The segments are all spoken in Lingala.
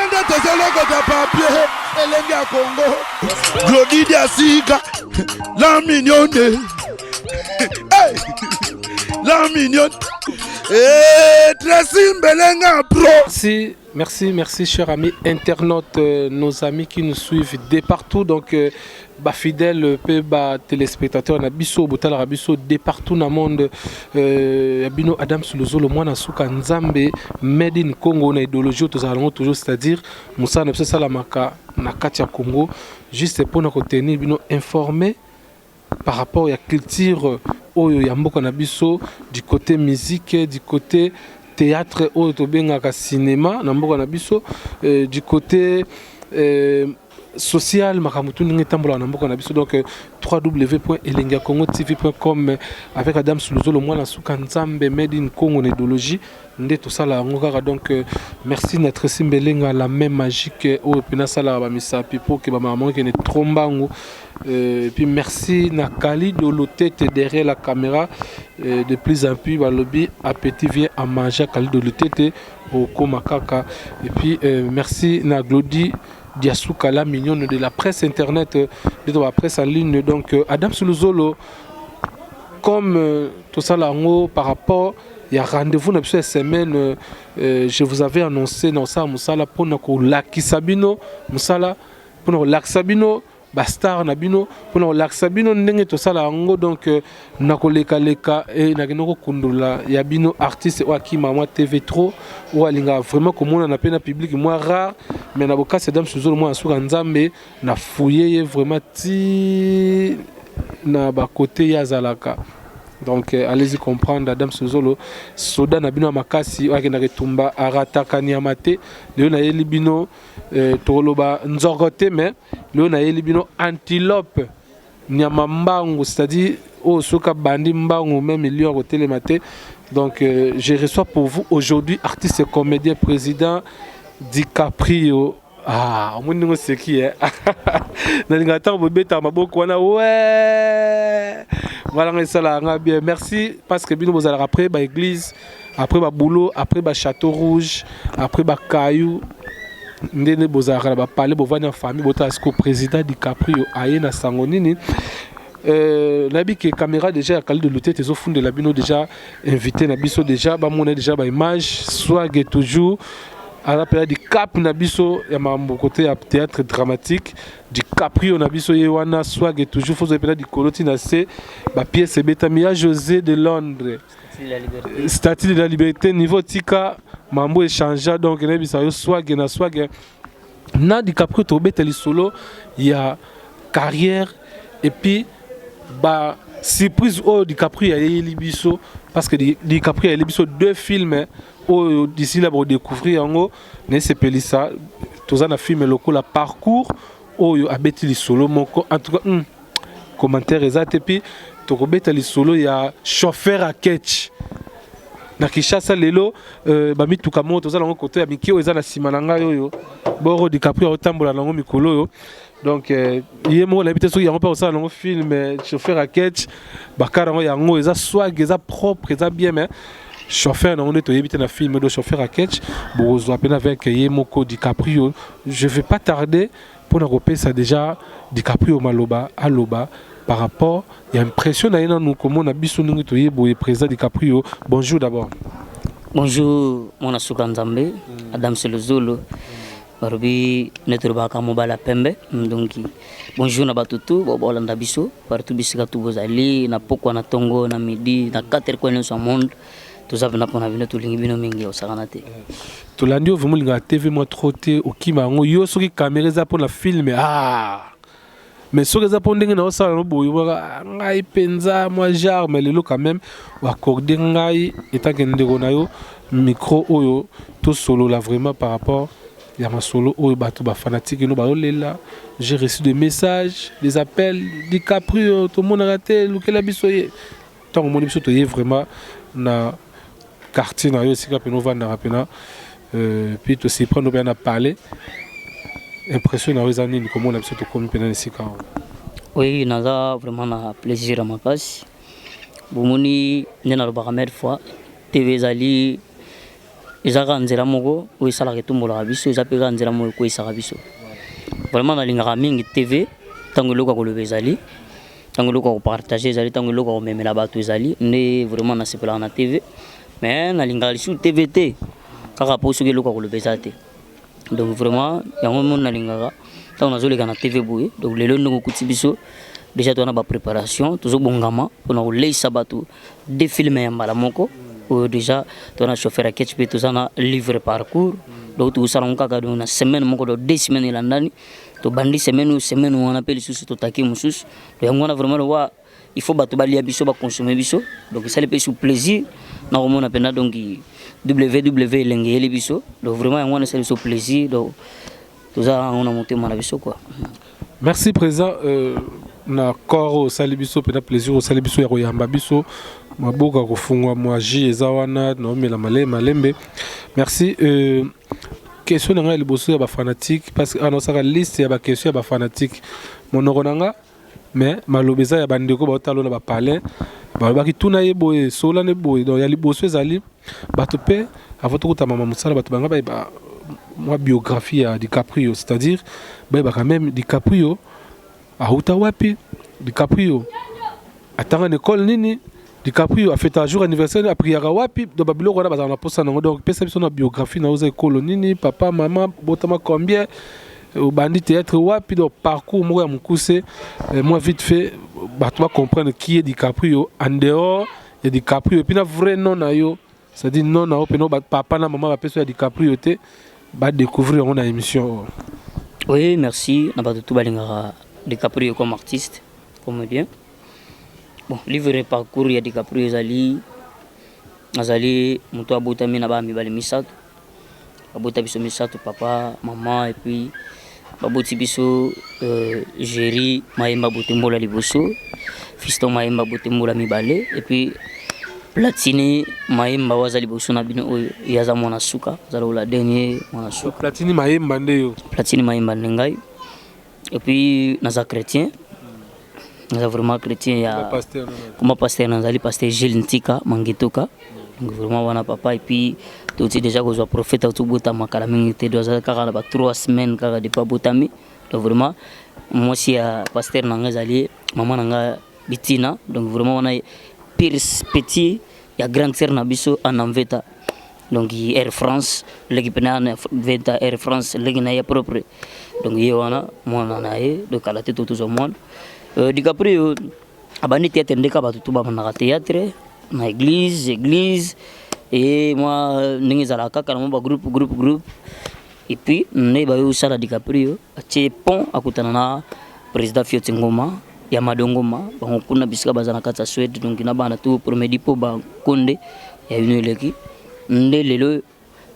nde tozoloko ta papier elenge ya Congo Glodidi Asika la mignonne hey la mignonne Tracy Mbelenga pro. Merci chers amis internautes, nos amis qui nous suivent de partout, donc fidèles téléspectateurs na biso botala rabiso de partout dans le monde. Bino Adam Suluzolo mwana suka nzambe made in Congo na idéologie toujours, c'est-à-dire Moussa na salamaka na kati ya Congo juste pour nous retenir bino informé par rapport à la culture oyo ya mboka na biso, du côté musique, du côté théâtre oyo tobengaka cinéma na mboka na biso, du côté social makamutu ndenge tambola na mboka na biso. Donc www.elengiacongotv.com avec Adam Suluzolo mwana suka nzambe made in Congo na idéologie nde tosala yango kaka. Donc merci na Tracy Mbelenga la même magique oyo pena sala ba misapi pour que ba maman qui ne trombango. Et puis merci Nakali de l'otete derrière la caméra. De plus en plus le lobby appétit vient à manger Kali de l'otete au Komakaka. Et puis merci na Glody Diasuka la mignonne de la presse internet, de la presse en ligne. Donc Adam Suluzolo comme tout ça là par rapport il y a rendez-vous dans cette semaine. Je vous avais annoncé dans ça Moussala pour nous Lakisabino Moussala pour nous Laksabino Bastar Nabino pour nous Laksabino ndenge to sala ngo. Donc nakoleka leka et nagenoko kundula yabino artiste ou aki mama TV trop ou alinga vraiment comme on a peine public moi rare mais na boka c'est Adam Suluzolo moi sur nzambe na fouiller vraiment ti na ba côté ya zalaka. Donc allez-y comprendre Adam Suluzolo soda na bino makasi akenda retumba arata niamate leo na yelibino toloba nzogote mais leo na yelibino antilope niamambangu, c'est-à-dire au soka bandi mbangu même million au télématé. Donc je reçois pour vous aujourd'hui artiste et comédien président DiCaprio. Ah, on me dit c'est qui est. N'ingata bobeta maboko wana ouais. Voilà ça là bien. Merci parce que bino bozala après ba église, après ba boulot, après ba château rouge, après ba caillou. Ndene bozala ba parler bovani en famille botasko président DiCaprio aye na sangonini. Nabi que caméra déjà à Kali de lutter tes au fond de la bino déjà invité na biso déjà ba monnaie déjà ba image soit toujours à l'appel du cap nabiso ya mambo côté ya théâtre dramatique DiCaprio nabiso yewana swag et toujours faut appeler du coloti na c ba pièce betamia José de Londres statue de la liberté niveau tika mambo échangea. Donc nabisa yo swag na swag na DiCaprio to beteli solo ya carrière et puis ba surprise au DiCaprio ya libiso parce que DiCaprio ya libiso deux films d'ici là pour découvrir en haut ne c'est pas ça tous un film local la parcours ou abeti li solo moko en tout cas commentaire exact et puis to kobeta li solo ya chauffeur à ketch na Kishasa lelo ba mituka moto za lango côté ya mikio eza na simananga yoyo boro DiCaprio otambola lango mikolo yo. Donc yemo la bité so yango pa osala lango film chauffeur à ketch bakara yango eza swag eza propre eza bien mais chauffeur on est éviter un film de chauffeur à ketch bon peine avec Yemoko DiCaprio. Je vais pas tarder pour nous ça déjà DiCaprio maloba aloba par rapport il y a impression d'ailleurs nous comment on a biso nous toyebo président DiCaprio. Bonjour d'abord. Bonjour mon asuka nzambe Adam Suluzolo barubi netrobaka mobala pembe donc bonjour na batutu bolanda biso partout bisika tu bozali na pokwa na tongo na midi na 4 coins du monde. Tout ça, on a vu tout le monde au Saranate. Tout l'année, vous m'avez dit TV moi trotté au Kimango. Yo sur les caméras pour la film ah. Mais sur les apponts d'engue na ça no boy ngai penza moi jar mais le lo quand même ou accorder ngai étant que ndeko micro oyo tout solo là vraiment par rapport il y a ma solo oyo bato ba fanatique no ba olela. J'ai reçu des messages, des appels DiCaprio tout le monde a raté lukela bisoye. Tant mon biso to vraiment na quartier na yo sika peno vanda rapena puis to si prendre bien à parler impression na rezani ni comment on a besoin de comme pena sika. Oui naza vraiment na plaisir à ma place bomoni nena lo ba première fois TV zali ezaka nzela moko oyo esalaka etombolaka biso eza mpe kaka nzela moko ekoyisaka biso vraiment nalingaka mingi tv ntango eloko ya koloba ezali ntango eloko ya kopartage ezali ntango eloko ya komemela bato ezali nde vraiment nasepelaka na tv mais nalingaka lisusu tv te kaka mpo soki eloko ya koloba eza te donc vraiment yango moni nalingaka ntango nazoleka na tv boye donc lelo ndenge okuti biso déjà toza na bapréparation tozobongama mpona koleisa bato de filme ya mbala moko oyo déjà toza na chauffeur ya ketch mpe toza na livre parcours donc tokosala ngo kaka na semaine moko do 2 semaines elandani tobandi semaine wana mpe lisusu totaki mosusu donc yango wana vraiment lowa il faut bato balia biso baconsommer biso donc esali mpe su plaisir na komona mpena donc www elenge eyeli biso donc vraiment yango wana esali biso plaisir donc toza yango na motema na biso quoi. Merci président na corps au salibiso pena plaisir au salibiso ya koyamba biso maboka kofungwa mwaji eza wana na omela malembe. Merci question nga liboso ya ba fanatique parce que anosaka liste ya ba question ya ba fanatique monoko nanga mais malobeza ya bandeko ba otalo na ba palais ba baki tuna yeboye sola ne boye donc ya liboso ezali bato pe avant tout mama musala bato banga ba moi biographie à DiCaprio, c'est-à-dire bah quand même DiCaprio à Outawapi, DiCaprio attend une école nini, DiCaprio a fait un jour anniversaire à prière wapi, donc babilo on a besoin de poster donc perception de biographie dans école nini, papa maman botama combien au bandit théâtre wapi donc parcours moi mon cousin moi vite fait bah tu vas comprendre qui est DiCaprio en dehors et DiCaprio et puis na vrai nom na yo, c'est-à-dire non na open papa na maman va personne DiCaprio était va découvrir on a émission. Oui, merci. On va tout balinga DiCaprio comme artiste, comédien. Bon, livre et parcours il y a DiCaprio azali muto abotami na ba mibali misato. Abota biso misato papa, maman et puis baboti biso Géry Maemba Botembola liboso, fiston Maemba Botembola mibale et puis Platini Maemba wazali boso na bino oyo yaza mwana suka zalo la dernier mwana suka Platini Maemba ndeyo Platini Maemba ndengai et puis naza chrétien naza vraiment chrétien ya comme pasteur nazali pasteur Gilles Ntika Mangetoka donc vraiment wana papa et puis tout déjà ko zo prophète tout bota makala mingi te doza kaka ba 3 semaines kaka de pas botami donc vraiment moi si ya pasteur nangazali maman nanga Bitina donc vraiment wana petit ya grande sœur nabiso en Anveta donc Air France l'équipe na Veta Air France l'équipe na ya propre donc yewana mwana nae donc à la tête tout monde DiCaprio abani théâtre ndeka ba tout ba na théâtre na église et moi ningi zala kaka na ba groupe et puis ne ba yo sala DiCaprio atie pont akutana na président Fioti Ngoma ya madongoma bango kuna bisika bazana kata Suède donc na bana tout premier dipo ba konde ya une eleki nde lelo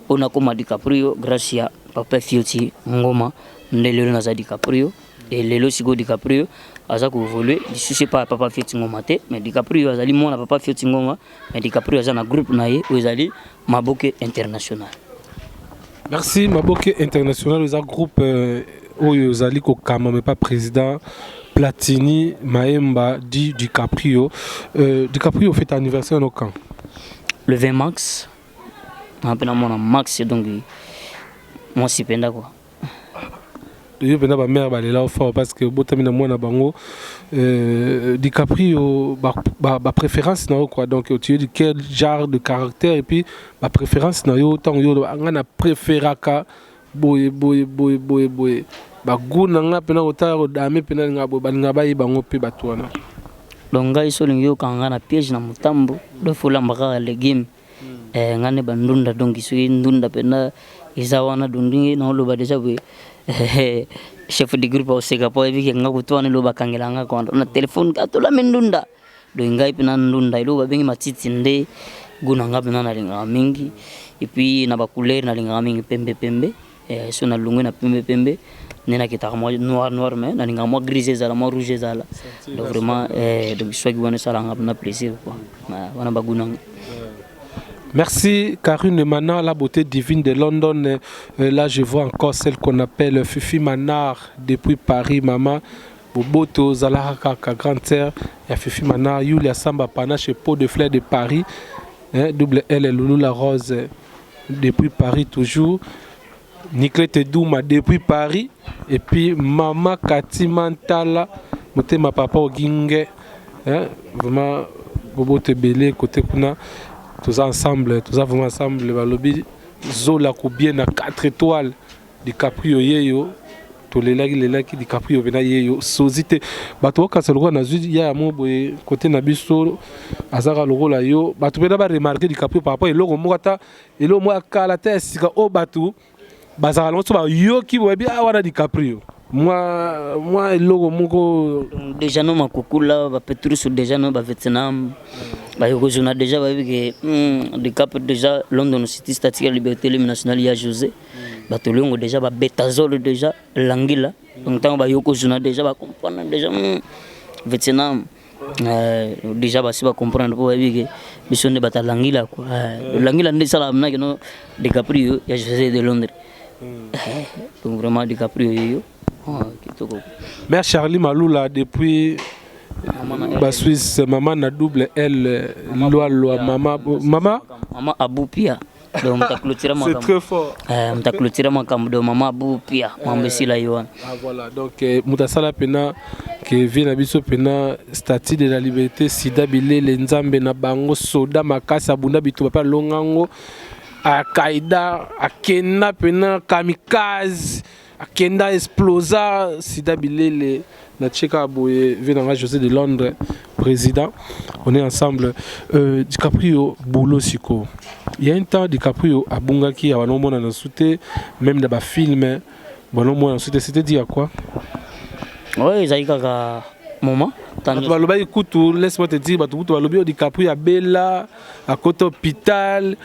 ona koma DiCaprio grâce à papa Fioti Ngoma nde lelo na za DiCaprio et lelo siko DiCaprio aza ko voler disusi pas papa Fioti Ngoma te mais DiCaprio azali mona papa Fioti Ngoma mais DiCaprio aza na groupe na ye ezali Maboke International. Merci Maboke International les groupe oyo ezali ko kama mais pas président Platini Maemba dit DiCaprio. DiCaprio fait anniversaire au camp. Le 20 mars. On appelle mon max donc moi c'est penda quoi. Je penda ba mère ba là fort parce que botamina moi na bango DiCaprio ba préférence na quoi donc tu dis quel genre de caractère et puis ma préférence na yo tant yo ngana préféraka boy baguna nga pena otaro dame pena ngabo balinga bayi bango pe batwana donc ngai so lingi kanga na piège na mutambo do fula mbaka legime ngane bandunda donc isu ndunda pena izawana dundingi na lo ba deja we chef de groupe au sega po ebi nga kutwana lo bakangela nga kwa na telefone katola mendunda do ngai pena ndunda ilo ba bengi matiti nde guna nga pena na linga mingi et puis na ba couleur na linga mingi pembe so na lungu na pembe nena kitaka moi noir mais na linga moi gris ezala moi rouge ezala donc vraiment donc soit qui ça na plaisir quoi wana baguna. Merci Karine Manard, la beauté divine de London. Là je vois encore celle qu'on appelle Fifi Manard depuis Paris maman Boboto Zalaka grande sœur et Fifi Manard Yulia Samba Panache Pot de Fleurs de Paris double L Loulou la Rose depuis Paris toujours. Nicolette Douma depuis Paris. Et puis Maman Kati Mantala, ma papa Ogingue. Vraiment, Bobo Tebele, côté Kuna. Tous ensemble, vraiment ensemble. Le lobby Zola Koubien à 4 étoiles. DiCaprio Yeyo. Tolelaki DiCaprio Bena Yeyo. Sozite. Bato Waka Selgo Nazui, ya mo boye côté Nabiso. Azara Loro la yo. Bato Bena ba remarquer DiCaprio par rapport. Et l'eau Moata. Et l'eau Moa Kalate Sika O Bato. Bazara Lonso ba yo ki boye a wana DiCaprio. Moi logo moko déjà non makukula ba Petrus déjà non ba Vietnam ba yoko jona déjà ba que de cap déjà London City Statique Liberté Nationale ya José ba tolongo déjà ba Betazol déjà Langila donc tant ba yoko jona déjà ba comprendre déjà Vietnam déjà ba si ba comprendre pour que bisonne ba Langila quoi Langila ndi sala amna que no DiCaprio ya José de Londres donc vraiment DiCaprio yo. Mère Charlie Maloula depuis la Suisse, maman na double L, loi maman Aboupia. Donc c'est très fort. M'ta clôturé ma cam de maman Aboupia, maman Sila Yohan. Ah voilà, donc Moutasala Pena qui vient à Biso Pena statue de la liberté Sida Bile Lenzambe na bango soda makasa bunda bitu papa longango Al-Qaïda akena pena kamikaze Kenda explosa Sida Bilele na Tcheka Boye venanga José de Londres président. On est ensemble. DiCaprio boulot siko. Il y a un temps DiCaprio a bungaki a wanomona na soute même dans ba film wanomona soute c'était dit à quoi? Ouais, ça y kaka moment. Baloba ikutu laisse-moi te dire batu balobi DiCaprio a bella à côté hôpital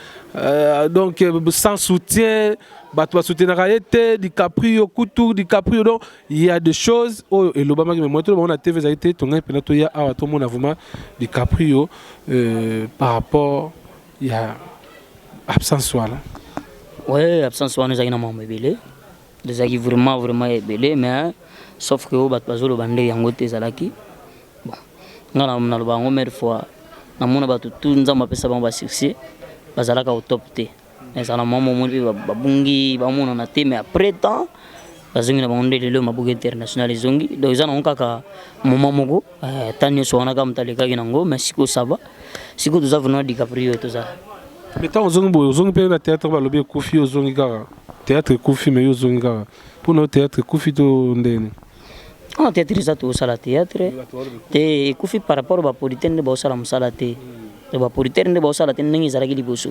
donc sans soutien. Bato soutenir été DiCaprio couture DiCaprio donc il y a des choses et l'Obama qui me montre on a TV ça a été ton penato ya a tout monde a vraiment DiCaprio par rapport il y a absence soit là. Ouais, absence soit nous a une maman belé des qui vraiment belé mais sauf que au bato bazolo bande yango te zalaki bon ngana na lobango mère fois na mona bato tout nzamba pesa ba succès bazalaka au top te. Ça la maman mon babungi bamona na te mais après temps bazongi na bonde le mabuga international zongi donc ça on kaka maman moko tanyo so wana kam taleka kinango mais siko ça va siko tout ça venant DiCaprio et tout ça mais tant zongi pe na théâtre ba lobi kufi zongi kaka théâtre kufi mais zongi kaka pour no théâtre kufi to ndene on théâtre ça tout ça la théâtre te kufi par rapport ba politenne ba sala musala te ba politenne ba sala te ngi zara ki liboso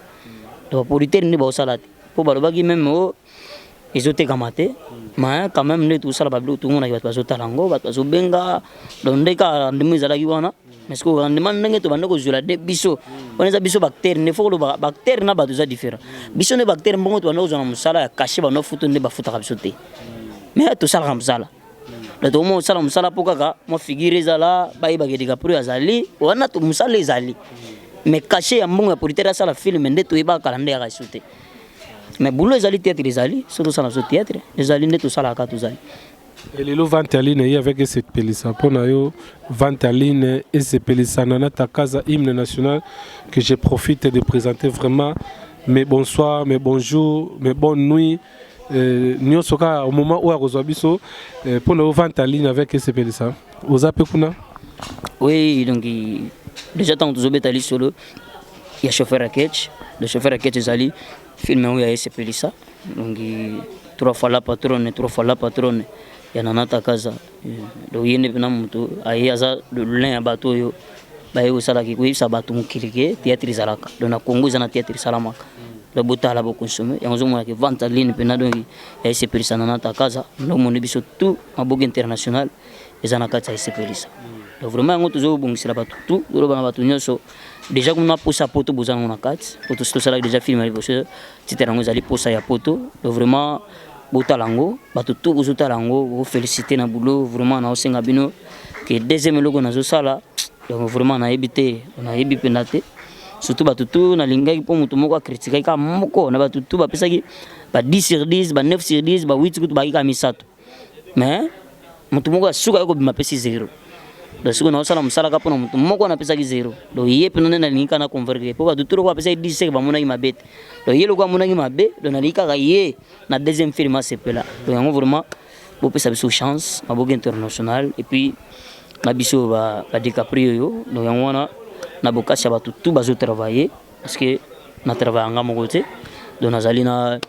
la politique n'est pas ça là pour balobaki même ils ont été gamatés mais quand même ne tout ça la bablo tout le monde a pas talango pas benga donc des cas de mise à la guana mais ce qu'on demande n'est que bando ko jula de biso on les biso bactéries ne faut le bactéries na ba tout ça différent biso ne bactéries bon to bando zo na musala caché ba no futo ne ba futa ka biso te mais tout ça la musala le to mo sala musala pokaka mo figure zala ba iba ke DiCaprio azali wana to musala ezali mais caché ya mbongo ya politique ça la film ndé to iba kalande ya kasute mais boulot ezali théâtre ezali surtout ça na so théâtre ezali ndé to sala ka to zali et le Vantaline y avec cette pelissa pour nayo Vantaline et cette pelissa nana takaza hymne national que je profite de présenter vraiment mes bonsoirs mes bonjours mes bonnes nuits nyosoka au moment où a biso pour le Vantaline avec cette pelissa aux apekuna oui donc déjà tant que vous êtes solo il y a chauffeur à catch le chauffeur à catch zali film où il y a ce pelissa donc 3 fois la patronne ya nanata kaza do yene bina mutu ayaza le lin ya bato yo bayo sala ki kuisa bato mukilike théâtre zalaka do na Congo za na théâtre salamaka le botala bo consommer ya ngozomona ke Vantaline pena donc ya ce pelissa nanata kaza no moni biso tout maboga international ezana kata ya ce pelissa donc vraiment ngo toujours bongisela bato tout do bana bato nyoso déjà comme na posa poto bozana na kati poto sto sala déjà film ali bosse titerango zali posa ya poto donc vraiment botalango bato tout botalango vous féliciter na boulot vraiment na osenga bino que deuxième logo na zo sala donc vraiment na ebité na ebi penate surtout bato tout na lingaki po mutu moko critiquer ka moko na bato tout ba pesaki ba 10 sur 10 ba 9 sur 10 ba 8 kutu ba ka misato mais mutu moko asuka ko bima pesi 0 do siku na osala musala ka pona mutu moko na pesa ki zero do ye pe none na linka na converger po ba duturo ko pesa 10 ba mona ki mabete do ye lo ko mona ki mabe do na linka ka ye na deuxième film sepela do yango vraiment bo pesa biso chance maboga international et puis na biso ba DiCaprio yo do yango na bokasi ba tout bazo travailler parce que na travailler nga moko te do nazali na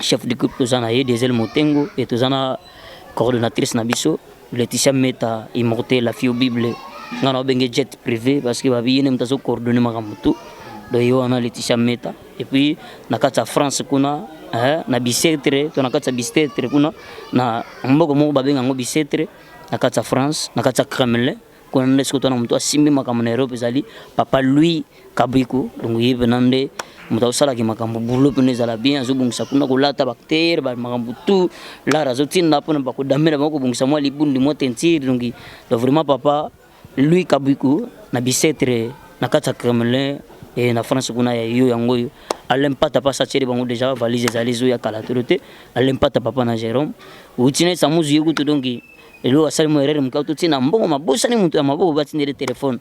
chef de groupe tozana ye Diesel Motengo et tozana coordonnatrice na biso Laetitia Meta immortelle la fille Bible ngana obenge jet privé parce que babi yene mtazo coordonner makambutu do yo na Laetitia Meta et puis na kata France kuna na bisetre to na kata bisetre kuna na mboko mo babenga ngo bisetre na kata France na kata Kremlin kuna ndesko to na mtu asimbi makambo na Europe zali papa lui Kabiko donc yebe nande muta usala ki makambo bulo pene zala bien azobungisa kuna kolata bacteria ba makambo tout la razotina pona ba kodamela ba ko bungisa mwa libundi mwa tentire donc vraiment papa lui Kabiko na bisetre na kata Kremlin et na France kuna ya yo yango yo alempata pasa chere bango déjà valise zali zo ya kala trote alempata papa na Jérôme utine samuzu yuko to donc elo asali mo erere mkauto tina mbongo mabusa ni mtu ya maboko batindele telefone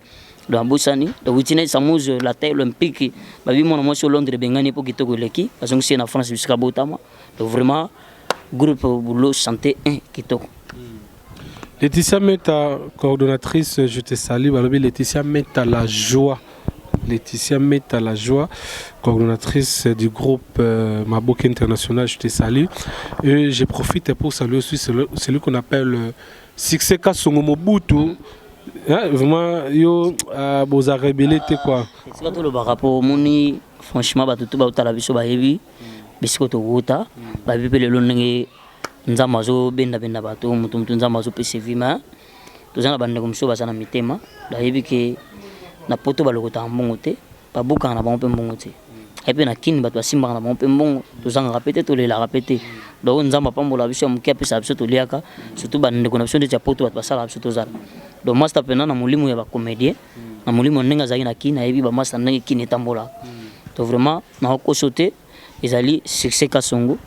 do abusani do utine samuzu la taille olympique babi mona mo sur Londres bengani po kitoko leki parce que na France jusqu'à Botama donc vraiment groupe boulot santé 1 kitoko. Laetitia Meta, coordonnatrice, je te salue. Laetitia Meta la joie. Laetitia Meta la joie, coordonnatrice du groupe Maboke International, je te salue. Et je profite pour saluer aussi celui qu'on appelle Succès Kasongo Mobutu. Vraiment, yo vous a rébellé quoi. C'est pas tout le barapo moni franchement ba tout ba utala biso ba yebi bisiko to wuta ba bibele lonenge nzama zo benda bato mutu nzama zo PCV ma tozana bande comme so basana mitema da yebi ke na poto balokota mbongo te babuka na bango pe mbongo te et puis na kini bato asimba na bango pe mbongo tozanga rapete to lela rapete do nzamba pambola biso mukia pesa biso to liaka surtout bande ko na biso de poto bato basala biso tozala do master pena na mulimu ya ba comédien na mulimu ndenga zaki na kini yebi ba master ndenge kini tambola to vraiment na ko sauter ezali Succès Kasongo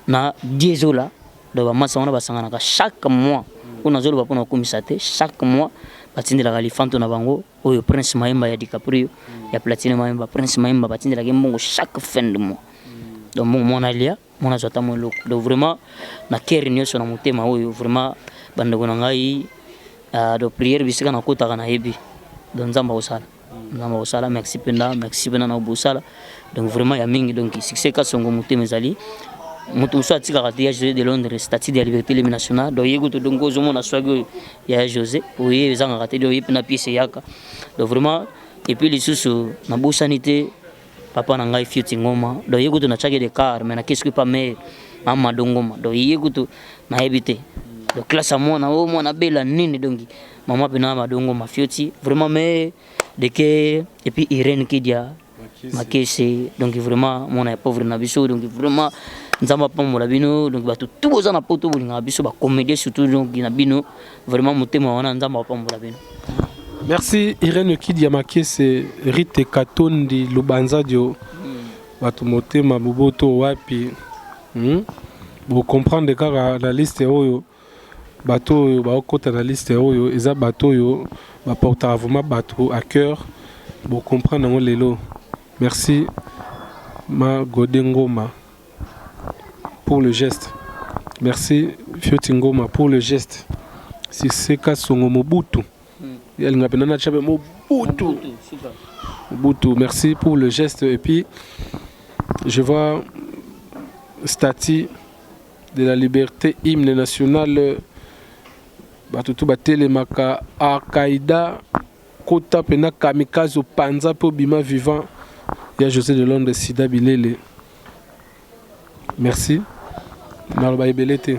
na Diezola do ba master wana basanga na chaque mois on a zolo ba pona komisa te chaque mois batindela kalifanto na bango oyo Prince Maimba ya DiCaprio ya Platine Maimba Prince Maimba batindela mbongo chaque fin de mois donc mon alia mon azota mon loko donc vraiment na keri nyoso na mutema oyo vraiment bande ko ngai do prière bisika na kota kana yebi donc nzamba osala merci penda na obusala donc vraiment ya mingi donc Succès Kasongo mutema ezali mutu so atika kati ya José de Londres statut de la liberté nationale do yego to dongo zo mona swag ya José oye ezanga kati do yipna piece yaka do vraiment et puis les sous na bosanité papa na ngai Fioti Ngoma do yego to na chage de car mais na qu'est-ce que pas mais mama dongoma do yego to na habité do classe à moi na bela nini donc mama pena madongo Fioti vraiment mais de que et puis Irène Kidia Makese donc vraiment mon pauvre na biso donc vraiment nzamba pamola bino donc bato tout boza na poto bolinga biso ba comédie surtout donc na bino vraiment motema wana nzamba pamola bino. Merci Irène Kidia Makese Rite Katondi Lubanza dio bato motema boboto wapi vous comprendre kaka la liste oyo bato oyo ba okota na liste oyo eza bato oyo ba porta vraiment bato à cœur vous comprendre ngo lelo. Merci Ma Godengoma pour le geste. Merci Fioti Ngoma pour le geste. Succès Kasongo Mobutu. Mobutu. Merci pour le geste. Et puis, je vois statut de la liberté, hymne national. Batutu Batele Maka Al-Qaïda Kota Pena Kamikaze Panza pour Bima Vivant. Il y a José de Londres Sida Bilele. Merci. Nalba Ibelete.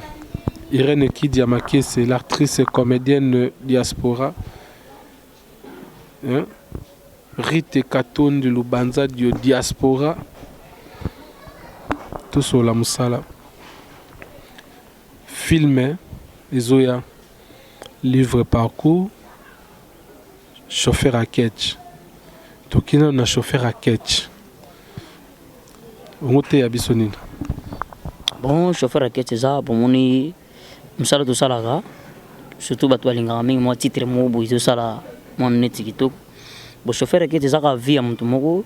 Irène Kidia Makese, l'actrice comédienne diaspora. Rite Katon de Lubanza de diaspora. Tout sur la Moussala. Film, Izoya. Livre parcours. Chauffeur à ketch. Tokina na chauffeur à ketch. On était à Bissonine. Bon, chauffeur à ketch, ça, pour mon musala to salaga. surtout bato balingaka mingi mwa titre moko boye ezosala mwa neti kitoko bo chauffeur akete ezaka vie ya moto moko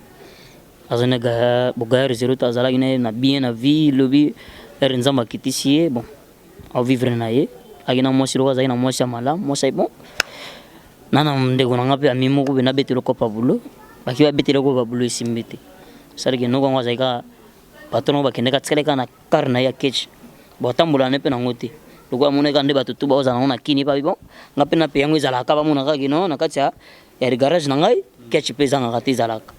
aza na bogayere zero te azalaki na bien na vie lobi ere nzambe akitisi ye bon avivre na ye aki na mwasi loko azalaki na mwasi ya malamu mwasi ayi bon nana ndeko na nga mpe ami moko mpe nabetela kopa bulo baki babetela kopa bulo esimbi te salaki noko yango azalaki kaka patron ngo bakende katikala kaka na kare na ye ya ketch botambola ne mpe nango te loko amonaka nde bato tu baozala nango na kini pabi bon nga mpe na mpe yango ezalaka bamonaka kino na kati ya garage na ngai ketch mpe ezangaka te ezalaka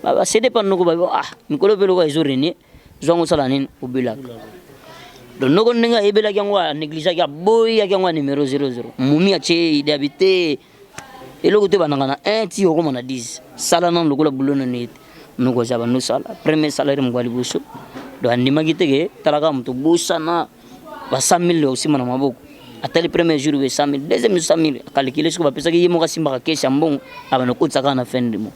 basede pa noko babi mikolo mpe loko ezorenie zwango osala nini obelaka donc noko ndenge ayebelaki yango anégligeaki aboyaki yango ya numéro 00 momi atie ide abi te eloko te bandanga na 1 ti okoma na 10 sala nano lokola bulo na nete noko aza banosala premier salaire moko ya liboso donc andimaki teke talaka moto bosana ba 100 000 osima na maboko atali premier jour be 100 000 deuxième 100 000 calculer siko bapesaki ye moko asimbaka kesi ya mbongo abana kotisaka na fin du mois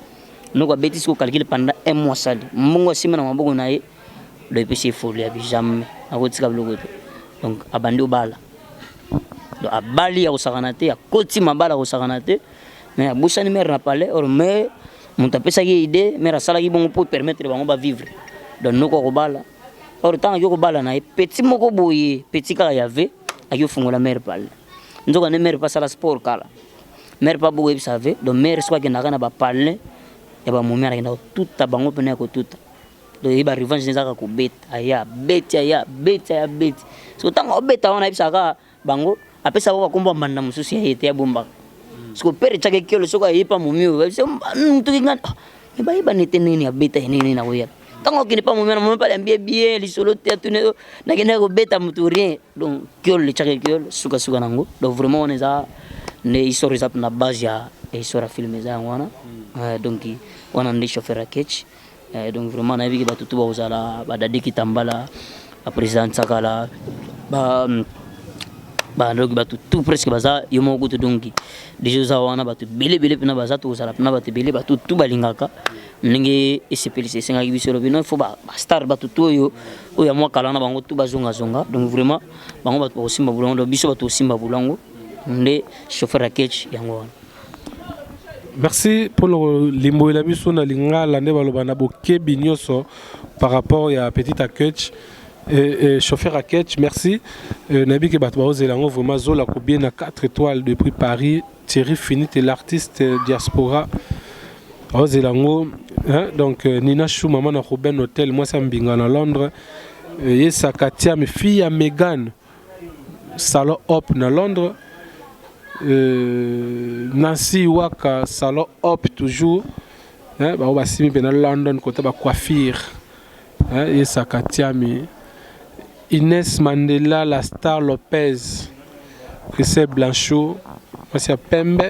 noko abeti siko calculer pendant 1 mois sali mbongo asima na maboko na ye do epesi folie abi jamais akotika biloko te donc abandi obala donc abali ya kosakana te akoti mabala kosakana te mais abosani mare na palais or mais moto apesaki ide mare asalaki bongo mpo permettre bango bavivre donc noko akobala or ntango aki okobala na ye petit moko boye petit kaka yave aki ofungola mare palais nzoka nde mare mpe asala sport kala mare mpe aboko yebisa ave donc mare soko akendaka na bapalais ya bamomi akendaka kotuta bango mpena ya kotuta donc yeba revanche nezaka kobeta aya beti aya beti aya beti so ntango obeta wana yebisaka bango apesa bango bakombo bambanda mosusu ya ye te ya bombaka siko pere tiaka ekelo soko ayepa momi oyo toki ngani bayeba nete nini abeta ye nini nakoyeba ntango okende pa momi na momi pale ambie bien lisolo te atune nakendaka kobeta motu rien donc kiolo letiaka ekiolo sukasuka nango donc vraiment wana eza nde histoire eza na base ya histoire ya film eza yango wana donc wana nde chauffeur ya ketch donc vraiment nayebi bato tu bakozala badadi kitambala baprésident sakala bandoki bato tout presque baza yo moko kutu donki déjà oza wana bato belebele mpena baza tokozala mpena bato ebele bato tu balingaka ndenge esepelisa esengaki biso elobi non il faut bastar bato tu oyo ya mwa kala na bango tu bazongazonga donc vraiment bango bato bakosimba bulango donc biso bato kosimba bulango nde chauffeur ya ketch yango wana. Merci pour le limbo et la mission na lingala nde balobana bokebi nyoso par rapport à petite Ketch et chauffeur à Ketch. Merci nabi ke bato baozelango vraiment zola ko bien à 4 étoiles depuis Paris Thierry Finit et l'artiste diaspora ozelango donc Nina Chou maman na Robin Hotel moi ça mbinga na Londres yesa Katia mes filles à Megan salon hop na Londres. Nancy Waka salon hop toujours ba basimi pena London côté ba coiffure et Sakatiami Inès Mandela la star Lopez Christelle Blanchot c'est Pembe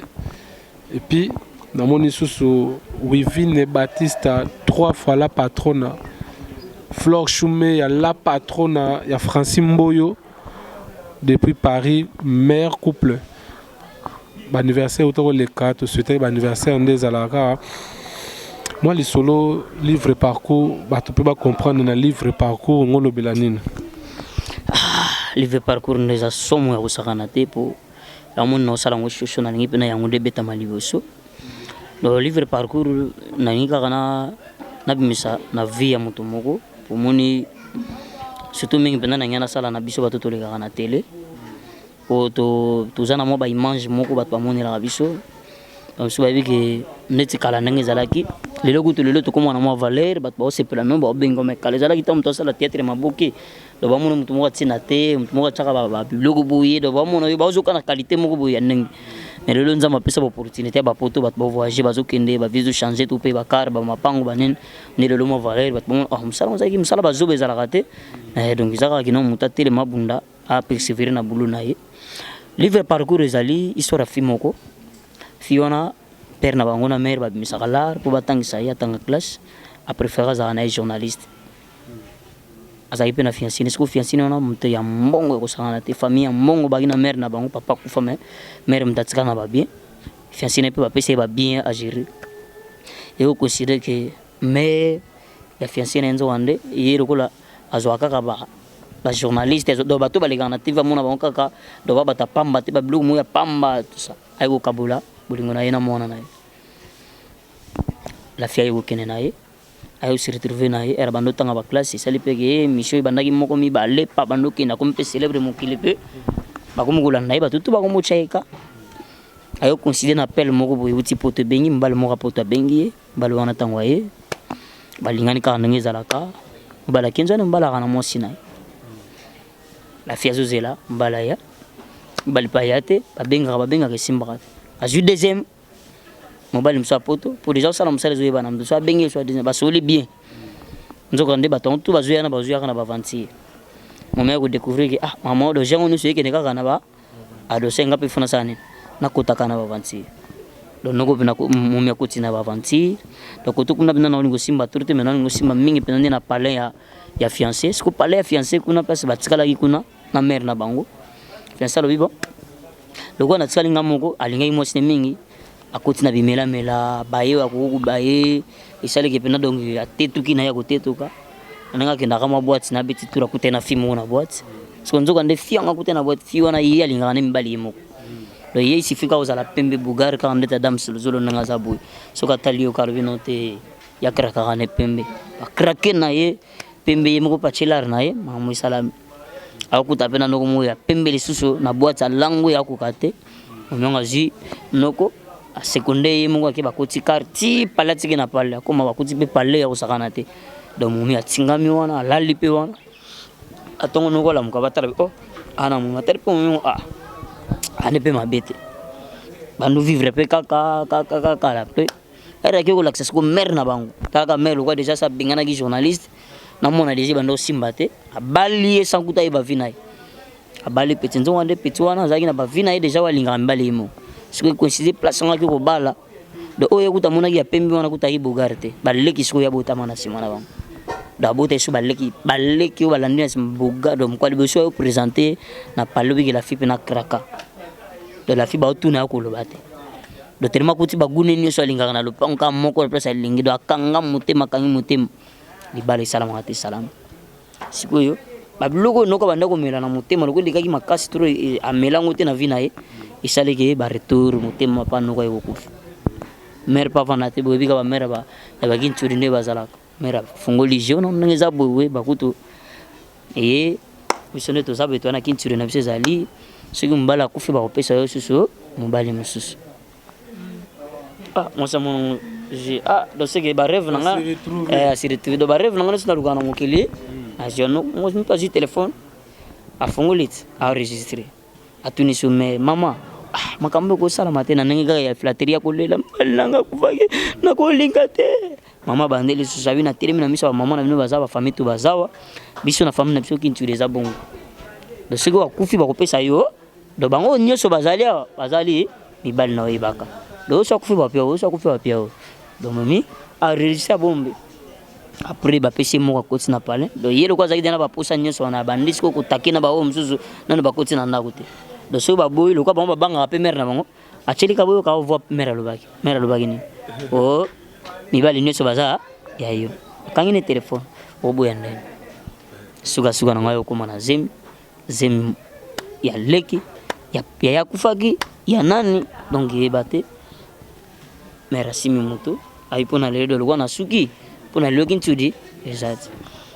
et puis dans mon isusu Wivine Batista 3 fois la patrona Flore Choumé ya la patrona ya Francine Mboyo depuis Paris mère couple anniversaire autour les 4 souhaiter anniversaire des alara moi les solo livre parcours tu peux pas comprendre dans livre parcours ngolo belanine livre parcours les asomo ya kosakana te po amon no sala ngo shosho na ngipe na yango de beta maliboso do livre parcours na ngika kana na bimisa na vie ya moto moko po moni surtout mingi pena na ngana sala na biso bato toleka na télé tozana mwa baimage moko bato bamonelaka biso so bayebi ke neti kala ndenge ezalaki lelo kutu lelo tokomana mwa valeur bato baosepela no baobenga mekala ezalaki ntango moto asala théâtre maboke do bamona moto moko atina te moto moko atiaka babiloko boye do bamona oyo baozoka na qualité moko boye ya ndenge mais lelo nzambe apesa baopportunité ya bapoto bato bavoyage bazokende bavie zochange to mpe bakare bamapango banene nde lelo mwa valeur bato bamona mosala ozalaki mosala bazoba ezalaka te donc ezalaka kino moto atelema bunda apersévérer na boulot na ye. Livre parcours ezali histoire fi moko fi wana père na bango na mère babimisaka lar po batangisa ye atanga classe apréféré azala na ye journaliste azalaki mpe na fiancine siko fiancine wana moto ya mbongo ekosakana te famille ya mbongo baki na mère na bango papa kufa me mère moto atika na babien fiancine mpe bapesa ye babien à gérer ekoconsidere ke mère ya fiancine enzo wande ye lokola azwaka kaka ba journaliste do bato ba les TV mona ba kaka do ba bata pamba te ba blog mo ya pamba tout ça ay ko kabula bolingo na yena mona na la fille ay ko kenena ye ay se retrouver na ye era bando tanga ba classe sali pege mission bandaki moko mi ba le pa bando kina ko mpe célèbre mo kilipe ba ko mugula na ye ba tutu ba ko mo chaika ay ko considérer na appel moko bo yuti poto bengi mbal moko poto bengi mbal wana tangwa ye balingani ka ndenge zalaka mbala kenzo na mbala kana mo sinai la fille azozela mbala ya mbali payate babenga ke simba a ju deuxième mobile mso poto pour déjà ça la msale zoye bana mso bengi so deuxième ba soli bien nzoko nde baton tout bazoya na ba vanti mama ko découvrir que ah maman do jango nusu yeke neka kana ba ado senga pe funa sane na kotaka na ba vanti do noko pena ko mumia ko tina ba vanti do ko to kuna bina na ngo simba turte mena ngo simba mingi pena na palais ya fiancé ce ko palais ya fiancé kuna place batikala ki kuna na mère na bango fiancé lo bibo loko na tsali ngamoko alinga imosi mingi akoti na bimela mela baye akuku baye isale ke pena donc atetuki na ya ko tetuka nanga ke ndaka ma boîte na beti tura kutena fimo na boîte so nzoka nde fianga kutena boîte fiwa na yi alinga na mbali imoko do yi sifika uzala pembe bugar ka ndeta dam suluzolo nanga zabu so ka talio karvino te ya kraka ne pembe akrake na ye pembe yemoko pachelar na ye mamu salam akuta pena noko moya pembe lisusu na boîte lango ya kukate ononga zi noko a seconde yemoko ke bakoti karti palati ke na pale akoma bakoti pe pale ya kusakana te do mumi atingami wana lali pe wana atongo noko la mukabata oh ana mu materi pe mu ane pe mabete bandu vivre pe kaka la pe era ke ko l'accès ko mer na bango kaka mer ko déjà sa bingana ki journaliste na mona déjà bando simbate abali sankuta iba vinai abali petinzo wande petwana zaki na ba vinai déjà walinga mbali mo siko coïncider place ngaki ko bala do oye kuta mona ki ya pembe wana kuta ibogarte baleki siko ya botama na simana bango da bote su baleki balandi na simbuga do mkwali beso présenter na palobi ki la fipe na kraka de la fiba otuna ko lobate do terima kuti bagune ni so linga na lopanka moko place lingi do akanga mutema kangi mutema libale salama ati salam sikoyo babloko noko banda ko mela na mutema loko likaki makasi tro amelango te na vina e isale ke ba retour mutema pa noko yoku mer pa vana te bobi ka ba mer ba ba ginturi ne bazala mer fungo ligio no ngeza bowe bakuto e misone to sabe to na kinturi na bise zali sigi mbala kufi ba opesa yo susu mbali mususu moi ça mon j'ai donc c'est que ba rêve nanga si retrouver do ba rêve nanga na lugana mokili je no moi me pas téléphone a fongolit a enregistrer a tuni sur mais maman makambo ko sala matena nanga ya flatteria ko lela nanga kufake na ko linkate mama bandeli su sabi na tele mina miso mama na bino bazaba famille tu bazawa biso na famille na biso kinturi za bongo do sigi wa kufi ba kopesa yo do bango nyoso bazali mibali na oyibaka do so kufi ba pia do mami a réussir bombe après ba pesi mo ko tina pale do yelo kwa zaidi na ba posa nyoso na bandisi ko kutakina ba o msuzu nano ba kotina ndako te do so ba boy lo kwa ba banga pe mer na bango acheli ka boyo ka vo mer lobaki ni o mibali nyoso baza ya yo kangine telefone oboya ndani suga na ngayo ko mana zem ya leki ya kufaki ya nani donc yebate merci mimuto aipona ledo lo na suki pona lokin tudi exact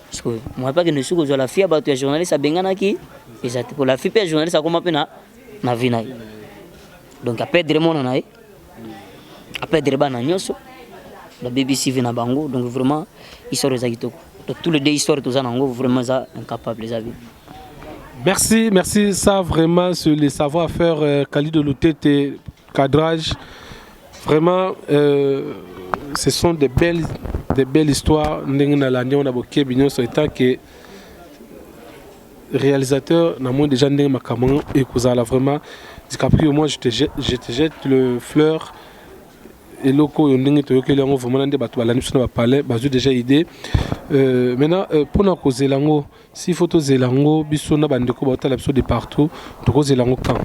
parce que moi pas que ne suko zo la fille ba tu journaliste abengana ki exact pour la fille journaliste akoma pena na vina donc a perdre mon na a perdre bana nyoso la BBC vina bango donc vraiment histoire za kitoko donc tous les deux histoires tout ça nango vraiment ça incapable les avis. Merci, ça vraiment sur les savoir-faire Khalid de Loutete, cadrage. Vraiment, ce sont des belles histoires. On a beaucoup étant que réalisateur, n'a déjà et vraiment. Moi, je te jette le fleur. Et locaux, on a vraiment des bateaux à la palais, déjà idée. Maintenant, pour nous causer l'ango, si photo zelango, bisona bandeko batala biso de partout, donc zelango quand.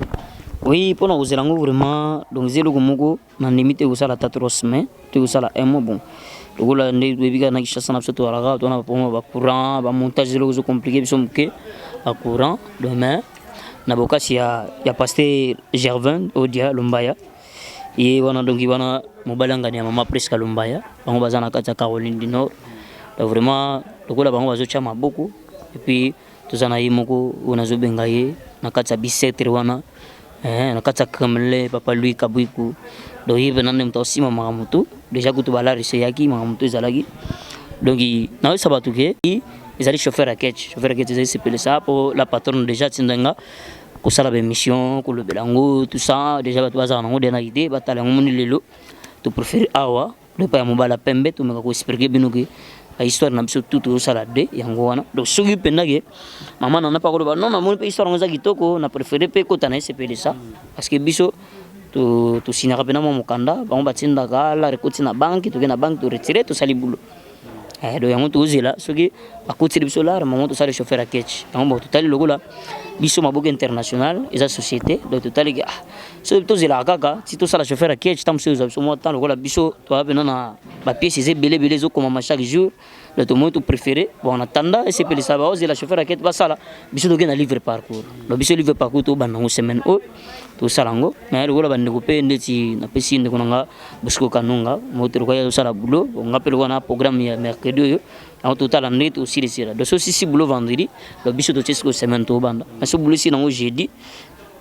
Oui, pour nous zelango vraiment, donc zelo gomogo, na limite au sala 4 semaines, tu au sala un mois bon. Donc là, ne biga na kishasa na biso to alaga, to na pour ba courant, ba montage zelo zo compliqué biso mke. à courant demain na bokasi ya pasteur Gervin Odia Lumbaya et wana donc wana mobalanga ni mama presque Lumbaya bango bazana kati ya Caroline du Nord donc vraiment lokola bango bazocha maboko et puis tozana yimoko ona zobenga ye na kati ya bisetre wana na kati ya Kremlin papa Louis Kabuiku donc yebe nande mta osima makamutu déjà kutu balari se yaki makamutu ezalaki donc na sabatu ke ils allaient chauffeur à ketch ils s'appelaient ça pour la patronne déjà tindanga ko sala be mission ko le belango tout ça déjà batu bazana ngo dena idée batala ngomuni lelo to préférer awa le pa mobala pembe to meka ko expliquer binuki la histoire na biso tout sala de yango wana donc soki pendage maman na pas ko ba non na mon histoire ngoza kitoko na préférer pe ko tana s'appelait ça parce que biso to sinaka pena mo mukanda bango batinda kala rekoti na banki to na banki to retirer to sali boulot do yango to zela soki akoti biso la maman to sali chauffeur à ketch yango to tali lokola biso maboke international eza société donc to tali so to zela kaka si to sala chauffeur à ketch tam so biso mo tan lokola biso to apena na ba pièces belé zo comme chaque jour le to mo to préféré bon en attendant et c'est pele ça ba zela chauffeur à ketch ba sala biso to na livre parcours lo biso livre parcours to banango semaine o to salango mais lokola bande ko pe ndeti na pesi ndeko nga busko kanunga mo to ko ya sala boulot on appelle wana programme ya mercredi en total en net aussi les sira donc si boulot vendredi le biso to tesco semaine to banda mais boulot si nango jeudi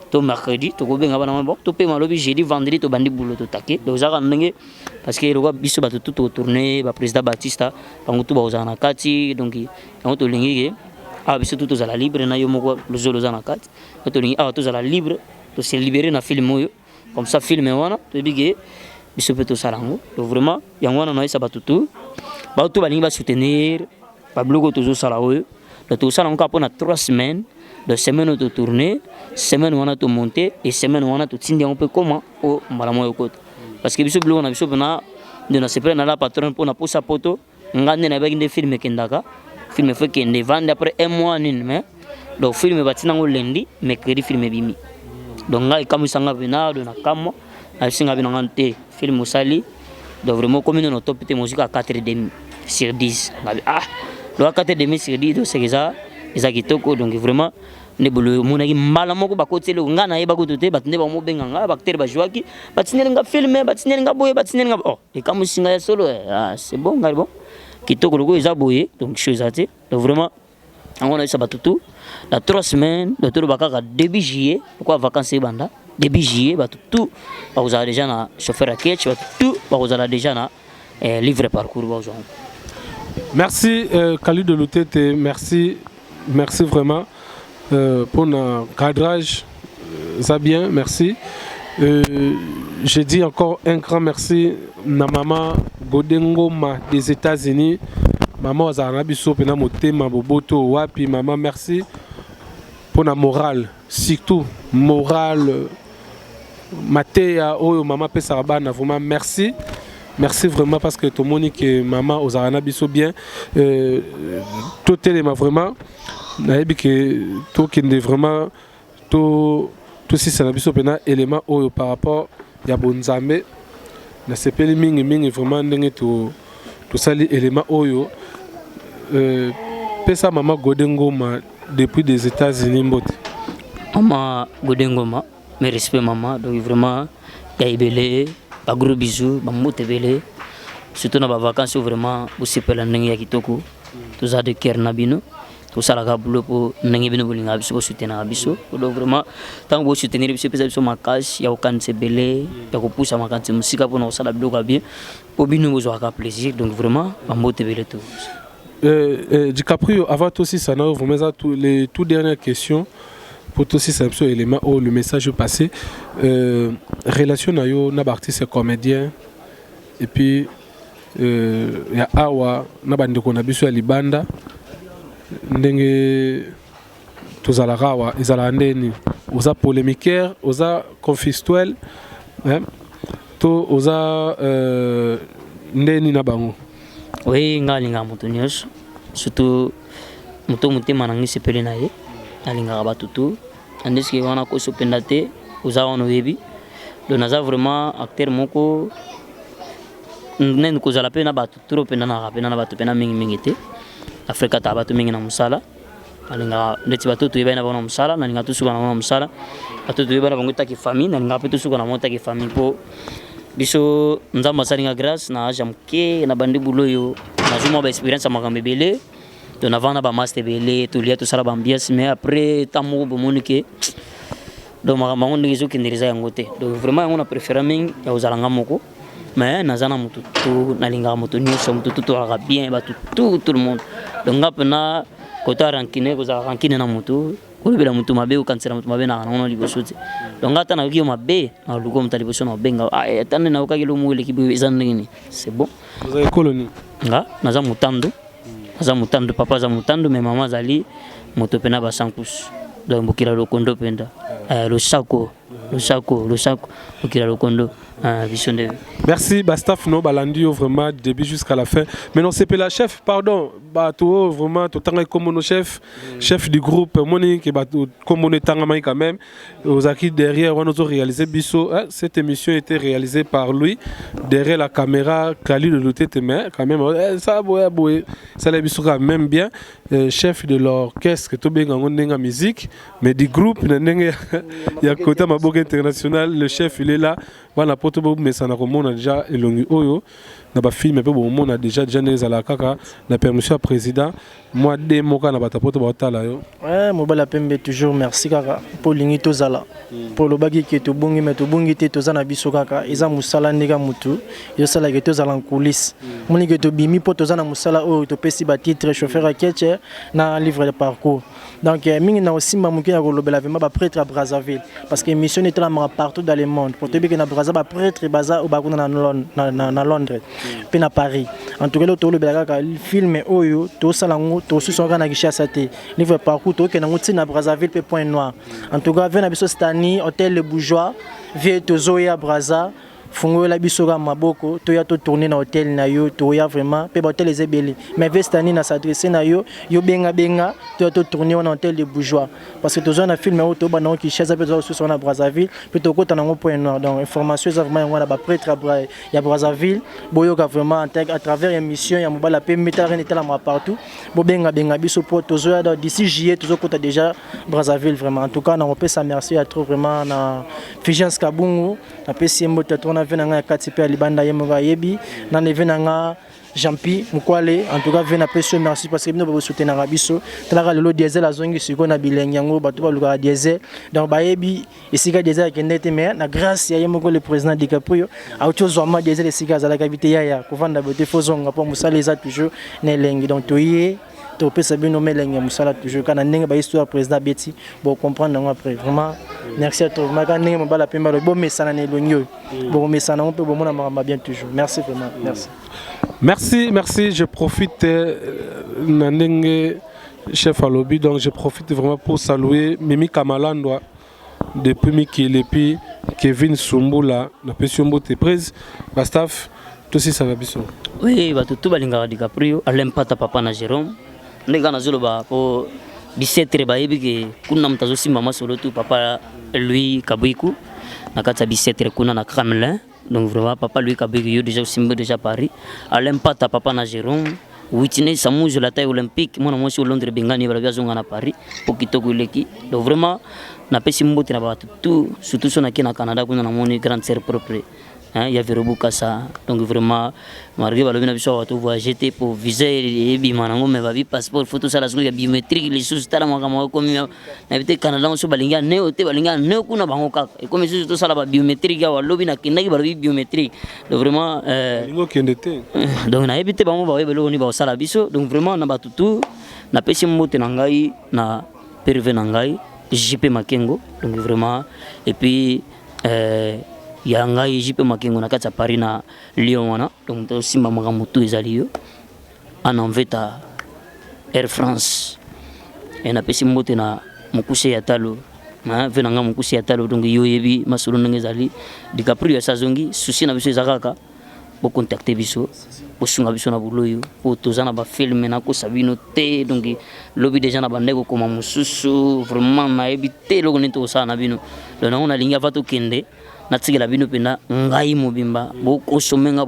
to mercredi to ko benga bana bon to pe malobi jeudi vendredi to bandi boulot to také donc za ndenge parce que le biso ba tout tourner ba président Batista bango to ba ozana kati donc yango to lingi biso tout za la libre na yo moko le zolo za na kati to lingi to za la libre to se libérer na film yo comme ça film wana to bigé biso pe to salango donc vraiment yango wana na isa batutu ba to balingi ba soutenir ba blogo to zo sala oyo to sala encore pour 3 semaines de semaine de tourner semaine wana to monter et semaine wana to tindi un peu comment au malamo yo kota parce que biso blogo na biso na de na se prendre la patronne pour na posa poto ngande na ba nginde film kendaka film fait kende vendre après un mois ni mais donc film batina ngo lundi mercredi film bimi donc ngai comme sanga venado na kamo a singa binangante film sali donc vraiment comme nous top te musique à 4,5 sur 10 le 4,5 sur 10 donc c'est ça kitoko donc vraiment ne bolo monaki mbala moko bakotele ngana yeba kutote batinde ba mo benganga baktere ba joaki batineli nga filmer batineli nga boye batineli nga et comme singa ya solo c'est bon ngai bon kitoko loko eza boye donc chose ate donc vraiment on a eu ça batutu la 3 semaines de tout bakaka début juillet pourquoi vacances banda début juillet batutu ba vous avez déjà na chauffeur à ketch batutu ba vous avez déjà na livre parcours ba vous. Merci Khalid de Lutete, merci vraiment pour le cadrage ça bien, merci. Je dis encore un grand merci na maman Godengoma des États-Unis. Maman Azarabiso pena motema boboto wapi maman merci pour la morale surtout morale matéa oyo maman pesa bana vraiment merci vraiment parce que tout le monde que maman Azarabiso bien tout élément vraiment naebi que tout qui est vraiment tout si ça nabiso pena élément oyo par rapport ya bonzambe na sepeli mingi vraiment ndenge to sali élément oyo pesa maman Godengoma depuis des États-Unis mbote. Maman Godengoma, mes respects maman, donc vraiment yaibele, ba gros bisous, ba mbote belé. Surtout na ba vacances vraiment aussi pela ndenge ya kitoko. Tout ça de cœur na bino. Tout ça la boulot pour ndenge bino bolinga biso soutenir biso. Donc vraiment tant que soutenir biso pesa biso makasi ya okanse belé, ya ko poussa makanse musika pour na sala bloga bien. Pour bino besoin ka plaisir donc vraiment ba mbote belé tout. DiCaprio, avant aussi ça n'a vraiment les toutes dernières questions pour tous ces éléments où le message passé relation na yo na artiste comédien et puis ya awa na bandeko na biso ya libanda ndenge tozala rawa ezala ndeni oza polémiquaire oza confistuel to oza ndeni na bango. Oui, ngalinga mutu nyos surtout mutu mutema nangi sepele na ye alinga batutu andeski wana ko sopendate uza wana webi do naza vraiment acteur moko nen ko zala pena batu trop pena na batu pena mingi te Afrika ta batu mingi na musala nalinga ndeti batoto yeba na bana musala nalinga tusuka na bana musala batoto yeba na bango taki famille nalinga pe tusuka na monta ki famille po biso nzamba salinga grâce na jamke na bandi buloyo na zuma ba experience makambe belé to na vana ba master belé to lia to sala ba ambiance mais après tamu bo monike do makambo ngizo kiniriza yango te donc vraiment on a préféré mingi ya uzalanga moko mais nazana mutu tu nalinga mutu nyuso mutu tu ala bien ba tout le monde donc ngapena kota rankine ko za rankine na mutu ko bela mutu mabe ko kansera mutu mabe na ono libosote donc ata na kiyo mabe na luko mutali boso na benga atane na ukagelo muile kibi zanini c'est bon vous avez colonie nga naza mutando papa za mutando mais maman zali moto pena ba sankus donc bokira lokondo penda le sako bokira lokondo merci Bastaf no balandio vraiment début jusqu'à la fin mais non c'est pas la chef pardon bato vraiment tout temps comme nos chef du groupe Monique bato comme on est tangama quand même aux acquis derrière on a réalisé biso cette émission était réalisée par lui derrière la caméra Kali de l'autre mais quand même ça ça les biso quand même bien chef de l'orchestre tout bien on a musique mais du groupe il y a côté Maboka international le chef il est là voilà poto bo mais ça na komona déjà elongi oyo na ba film pe bo mona déjà nezala kaka la permission à président moi de moka na bata poto ba tala yo mobala pembe toujours merci kaka pour lingi tozala pour le bagi ki to bongi mais to bongi te tozana biso kaka eza musala ndeka mutu yo sala ki tozala en coulisses moni ki to bimi po tozana musala oyo to pesi ba titre chauffeur à ketche na livre de parcours donc mingi na aussi mamuki ya kolobela vraiment ba prêtre à Brazzaville parce que mission était là partout dans le monde pour te dire que na Brazzaville ba prêtre baza ou ba kuna na Londres puis na Paris en tout cas le to lobela kaka film oyo to sala ngo to so na Kinshasa te livre parcours to ke na ngoti na Brazzaville pe point noir en tout cas vena biso stani hôtel Le Bourgeois vie to zoya Brazza fungo la biso ga maboko to ya to tourner na hôtel na yo to ya vraiment pe hôtel les ebeli mais vestani na s'adresser na yo benga to ya to tourner na hôtel de bourgeois parce que to na film auto ba na ki chaise pe to so na Brazzaville pe to kota na ngo point noir donc information ça vraiment ngwana ba prêtre ya Brazzaville boyo ga vraiment à travers émission ya mobala pe metara ni tala partout bo benga biso po to zo ya d'ici juillet to kota déjà Brazzaville vraiment en tout cas on peut ça merci à trop vraiment na Figence Kabungu na PCM na venanga katipe libanda yemoga yebi na nevenanga Jampi Mukwale en tout cas vena peso merci parce que nous va soutenir biso tala lelo diesel azongi siko na bilenge yango bato ba luka diesel donc ba yebi esika diesel kendete mais na grâce ya yemoko le président DiCaprio auto zoma diesel esika za la cavité ya kovanda bote fozonga po musala za toujours na lengi donc toyé to pesa bino melenga musala toujours kana ndenge ba histoire président Betty bon comprendre après vraiment merci à toi maka ndenge mbala pemba bo mesana ne lonyo bo mesana on peut bon mona mama bien toujours merci vraiment merci je profite nandenge chef à lobby donc je profite vraiment pour saluer Mimi Kamalandwa depuis Mikil et puis Kevin Sumbula na Pesiombo te prise Bastaf tout si ça va biso oui ba tout balinga DiCaprio alempata papa na Jérôme ndega na zolo ba po bisetre ba yebike kuna mtazo simba masolo tu papa lui Kabuiku na kata bisetre kuna na Kremlin donc vraiment papa lui Kabuiku yo déjà simba déjà Paris alempata papa na Jérôme Whitney Samujo la taille olympique mona mosi Londres bengani ba biazonga na Paris po kitoko leki donc vraiment na pesi mbote na ba tout surtout so na kina Canada kuna na moni grande sœur propre il y avait Robukasa donc vraiment marqué par le bien biso watu voyager pour visa et bimanango mais ba bi passeport photo ça la souka biométrique les choses tala makama comme na bité Canada on so balinga ne ote balinga ne kuna bango kaka et comme ça tout ça la biométrique ya walobi na kinaki ba biométrique donc vraiment lingo kendete donc na bité bango ba belo ni ba sala biso donc vraiment na batutu na pesi mbote na ngai na perve na ngai JP Makengo donc vraiment et puis yanga Jipe Makengo na kata Paris na Lyon wana donc to simba maka mutu ezali yo ana mveta Air France et na pesi mbote na mukuse ya talo na venanga mukuse ya talo donc yo yebi masolo ngezali DiCaprio ya sazongi susi na biso ezakaka bo contacter biso bo sunga biso na buloyo po tozana ba film na ko sabino te donc lobi déjà na bandeko koma mususu vraiment na ebite loko nito sana bino donc on a linga vato kende natikela bino pena ngai mobimba bo consumenga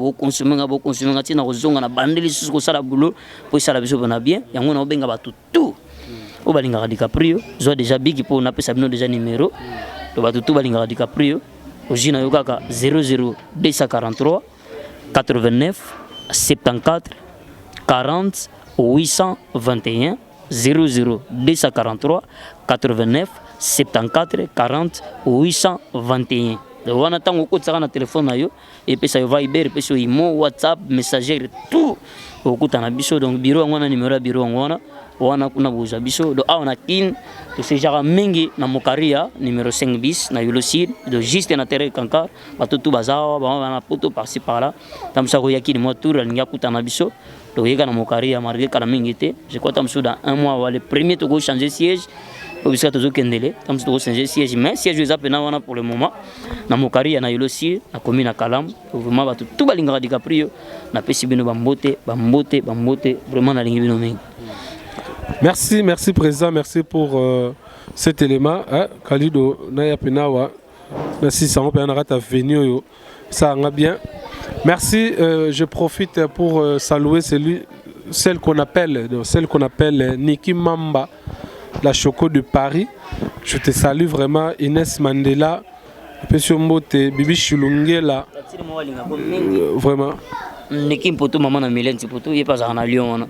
tina kozonga na bandeli susu ko sala bulo po sala biso na bien yango na obenga batu tout o balingaka DiCaprio zo déjà big pour na pesa bino déjà numéro to batutu balingaka DiCaprio ojina yo kaka 00243 89 74 40 821 00243 89 74 40 821. wana tango kotsaka na telefone na yo epesa yo Viber epesa yo Imo WhatsApp messager tout okuta na biso donc bureau ngwana numéro ya bureau ngwana wana kuna boza biso do awana kin to sejara mingi na Mokaria numéro 5 bis na Yolosir do juste na terre kankar batutu bazawa ba na poto par-ci par-là tamsa ko yakini mo tour alinga kuta na biso do yeka na Mokaria marqué kala mingi te je crois tamso dans un mois wale premier to go changer siège obisika tozo kendele tamso to go changer siège mais siège eza pena wana pour le moment na Mokaria na Yolosir na commune na Kalam vraiment batu tout balinga DiCaprio na pesi bino bambote vraiment na lingi bino mingi. Merci, merci président, merci pour cet élément. Kalido Naya Penawa, merci ça on peut en venir ça va bien. Merci, je profite pour saluer celle qu'on appelle Niki Mamba, la Choco de Paris. Je te salue vraiment Inès Mandela, Monsieur Mbote, Bibi Chulungela. Vraiment. Niki Mpoto maman na Mylène Poto il passe à Lyon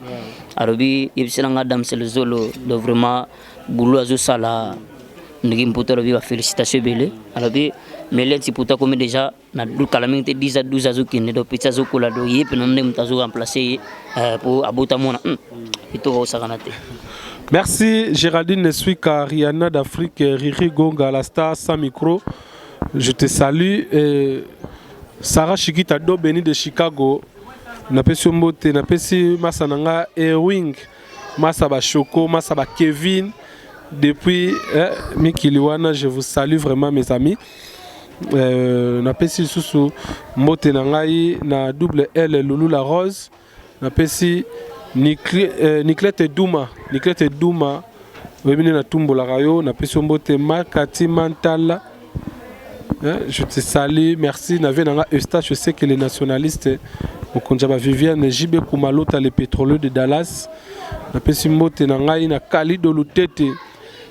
arabi yebisanga Adam Selezolo de vraiment boulot azo sala Niki Mpoto arabi va félicitations belé arabi Mylène Poto comme déjà na du calamité 10 à 12 azo kine do pizza zo kola do yep non dem tazo remplacer pour abota mona ito saganate. Merci Géraldine Neswika Rihanna d'Afrique Riri Gonga la star sans micro. Je te salue Sarah Chikita do Beni de Chicago. Napesi Mbote, napesi Masananga Ewing, Masaba Choco, Masaba Kevin. Depuis Mikiliwana, je vous salue vraiment mes amis. Napesi Susu Mbote Nangai na double L Loulou la Rose. Napesi Niklete Douma, Webine na Tumbo la Rayo. Napesi Mbote Makati Mantala. Je te salue, merci. Je sais que les nationalistes, Okonjaba Viviane, JB Kumalota, les pétroliers de Dallas, Napesi Mbote Nangai, na Kali de Lutete,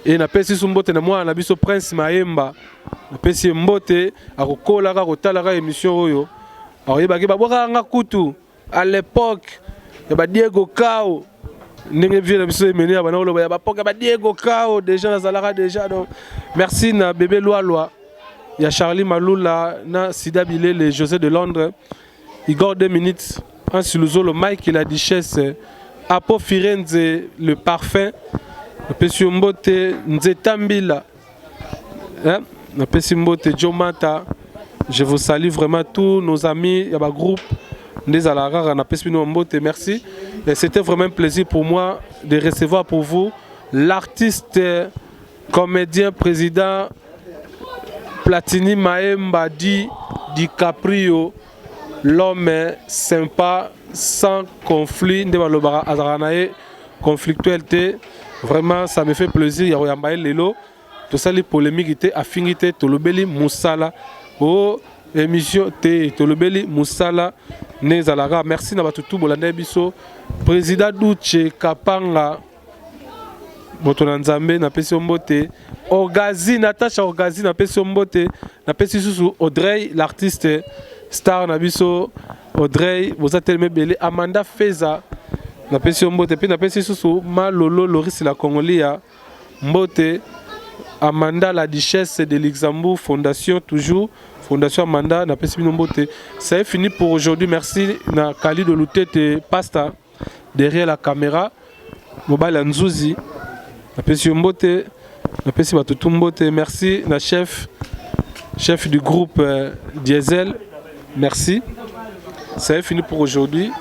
et Napesi Mbote na moi, Nabiso Prince Maemba, Napesi Mbote, Arokola, Rotalara, émission Oyo. Alors, il y a Kutu, à l'époque, il y a Diego Kao, Diego Kao, déjà, Zalara, déjà. Merci, na bébé Loa. Il y a Charlie Maloula, na Sida Bilé, les José de Londres, Igor 2 minutes, un Siluzo, le Mike et la Duchesse, Apo Firenze, le parfum, Napesi Mbote, Nzetambila, Napesi Mbote, Jomata. Je vous salue vraiment tous nos amis, il y a un groupe, Nezalara, Napesi Mbote, merci. C'était vraiment un plaisir pour moi de recevoir pour vous l'artiste, comédien, président, Platini Maemba DiCaprio, l'homme sympa, sans conflit, conflictualité. Vraiment, ça me fait plaisir. Il y a Lelo, tout ça, les polémiques, affinité, Tolobeli, Moussala, oh, émission, Tolobeli, Moussala, Nezalara. Merci, Nabatutu, Bolande Biso, président Douche, Kapanga. Motonanzambe na pesi Mbote Orgazi Natacha Orgazi na pesi Mbote na pesi susu Audrey l'artiste star na biso Audrey vous êtes tellement belle Amanda Feza na pesi Mbote puis na pesi susu Malolo Loris la Congolia Mbote Amanda la Duchesse de Luxembourg Fondation toujours Fondation Amanda na pesi Mbote. C'est fini pour aujourd'hui. Merci na Kali de Lutete Pasta derrière la caméra Mobile Nzuzi. Napesi Mbote, napesi Batutu Mbote, merci la chef du groupe Diesel, merci. C'est fini pour aujourd'hui.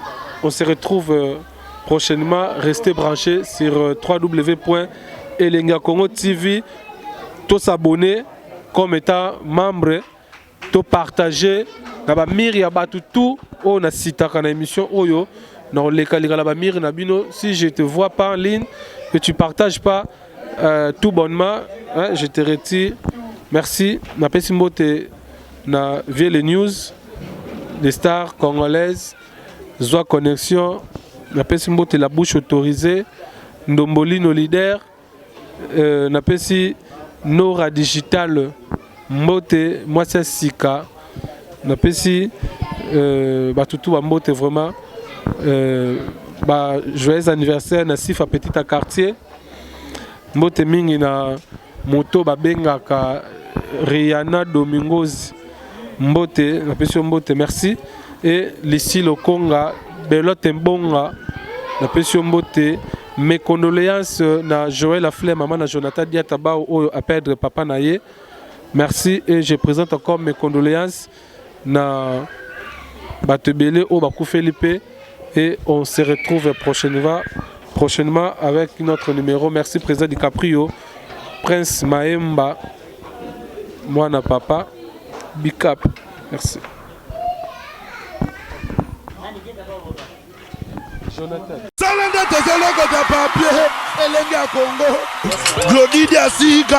On se retrouve prochainement. Restez branchés sur www.elengakongo TV. Tous s'abonner comme étant membre, tous partager. Naba miri ya Batutu, on a cité dans l'émission Oyo. Non, les Miri Nabino, si je ne te vois pas en ligne, que tu ne partages pas tout bonnement, hein, je te retire. Merci. Napesi Mbote na vie les news, les stars congolaises, Zoa Connexion, Napesi Mbote la bouche autorisée, Ndomboli nos leaders, napesi Nora Digital mbote mwasi sika napesi batutu ba mbote vraiment joyeux anniversaire na Sifa Petit à quartier mbote mingi na moto babengaka Rihanna Domingos mbote napesi mbote merci et Lissi Lokonga Belote Mbonga napesi mbote mes condoléances na Joël Aflem maman na Jonathan Diataba oyo a perdre papa naye merci et je présente encore mes condoléances na Batebele au Bakou Felipe et on se retrouve prochainement avec notre numéro. Merci président DiCaprio, Prince Maemba, moi na papa, Big Up. Merci. Jonathan. Salanda tezelo kota papier, elenga Congo, Glodidia Sika,